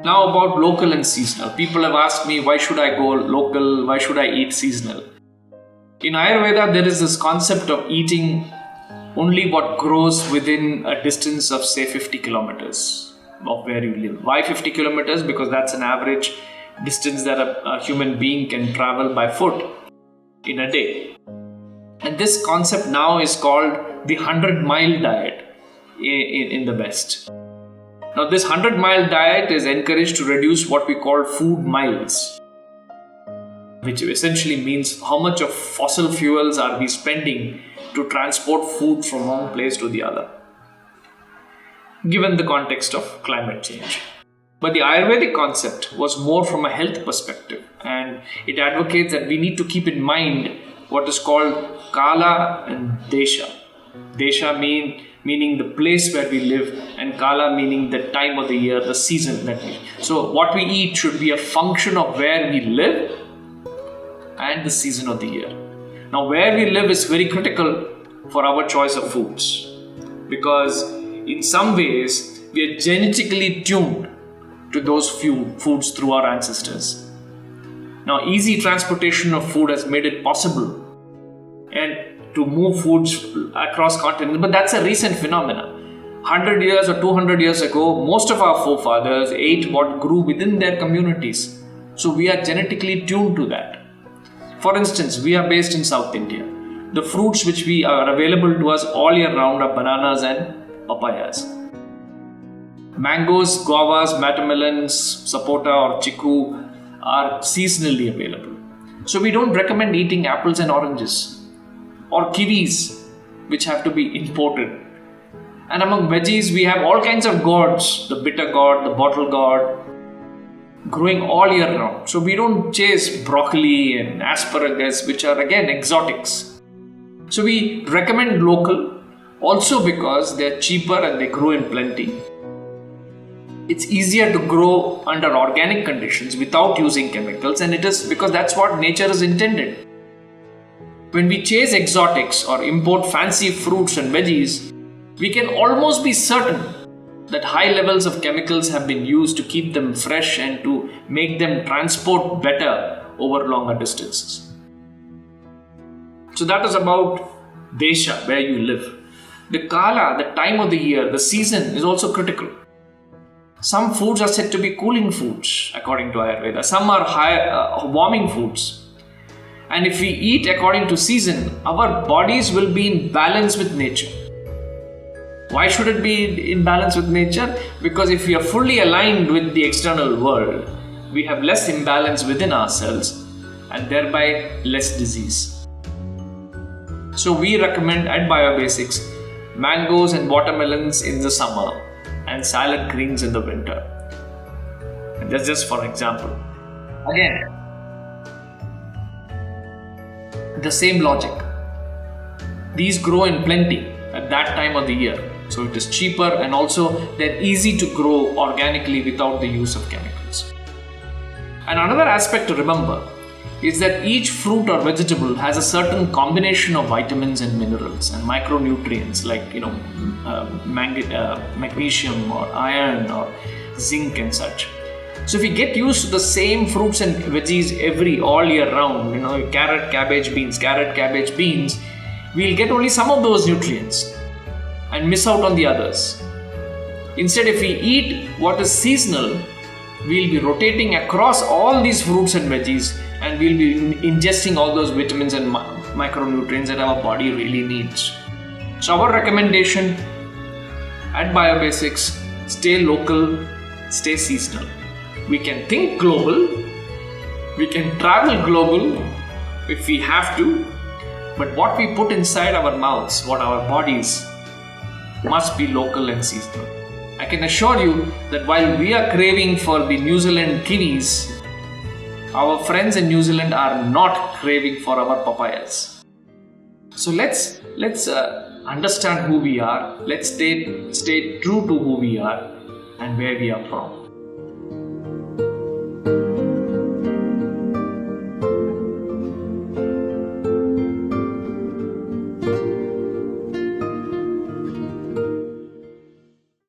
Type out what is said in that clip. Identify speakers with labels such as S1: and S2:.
S1: Now about local and seasonal. People have asked me, why should I go local? Why should I eat seasonal? In Ayurveda, there is this concept of eating only what grows within a distance of say 50 kilometers of where you live. Why 50 kilometers? Because that's an average distance that a human being can travel by foot in a day. And this concept now is called the 100-mile diet in the West. Now this 100-mile diet is encouraged to reduce what we call food miles, which essentially means how much of fossil fuels are we spending to transport food from one place to the other, given the context of climate change. But the Ayurvedic concept was more from a health perspective, and it advocates that we need to keep in mind what is called Kala and Desha. Desha meaning the place where we live, and Kala meaning the time of the year, the season that we. So what we eat should be a function of where we live and the season of the year. Now where we live is very critical for our choice of foods, because in some ways we are genetically tuned to those few foods through our ancestors. Now easy transportation of food has made it possible and to move foods across continents, but that's a recent phenomenon. 100 years or 200 years ago, most of our forefathers ate what grew within their communities. So we are genetically tuned to that. For instance, we are based in South India. The fruits which we are available to us all year round are bananas and papayas. Mangoes, guavas, watermelons, sapota or chiku are seasonally available. So we don't recommend eating apples and oranges or kiwis, which have to be imported. And among veggies, we have all kinds of gourds, the bitter gourd, the bottle gourd, growing all year round. So we don't chase broccoli and asparagus, which are again exotics. So we recommend local also because they're cheaper and they grow in plenty. It's easier to grow under organic conditions without using chemicals, and it is because that's what nature is intended. When we chase exotics or import fancy fruits and veggies, we can almost be certain that high levels of chemicals have been used to keep them fresh and to make them transport better over longer distances. So that is about Desha, where you live. The Kala, the time of the year, the season is also critical. Some foods are said to be cooling foods according to Ayurveda. Some are warming foods. And if we eat according to season, our bodies will be in balance with nature. Why should it be in balance with nature? Because if we are fully aligned with the external world, we have less imbalance within ourselves and thereby less disease. So we recommend at BioBasics mangoes and watermelons in the summer and salad greens in the winter. And that's just for example. Again, the same logic. These grow in plenty at that time of the year. So it is cheaper and also they're easy to grow organically without the use of chemicals. And another aspect to remember is that each fruit or vegetable has a certain combination of vitamins and minerals and micronutrients like magnesium or iron or zinc and such. So if we get used to the same fruits and veggies all year round, carrot, cabbage, beans, we'll get only some of those nutrients and miss out on the others. Instead, if we eat what is seasonal, we'll be rotating across all these fruits and veggies and we'll be ingesting all those vitamins and micronutrients that our body really needs. So our recommendation at BioBasics, stay local, stay seasonal. We can think global, we can travel global if we have to, but what we put inside our mouths, what our bodies, must be local and seasonal. I can assure you that while we are craving for the New Zealand kiwis, our friends in New Zealand are not craving for our papayas. So let's understand who we are. Let's stay true to who we are and where we are from.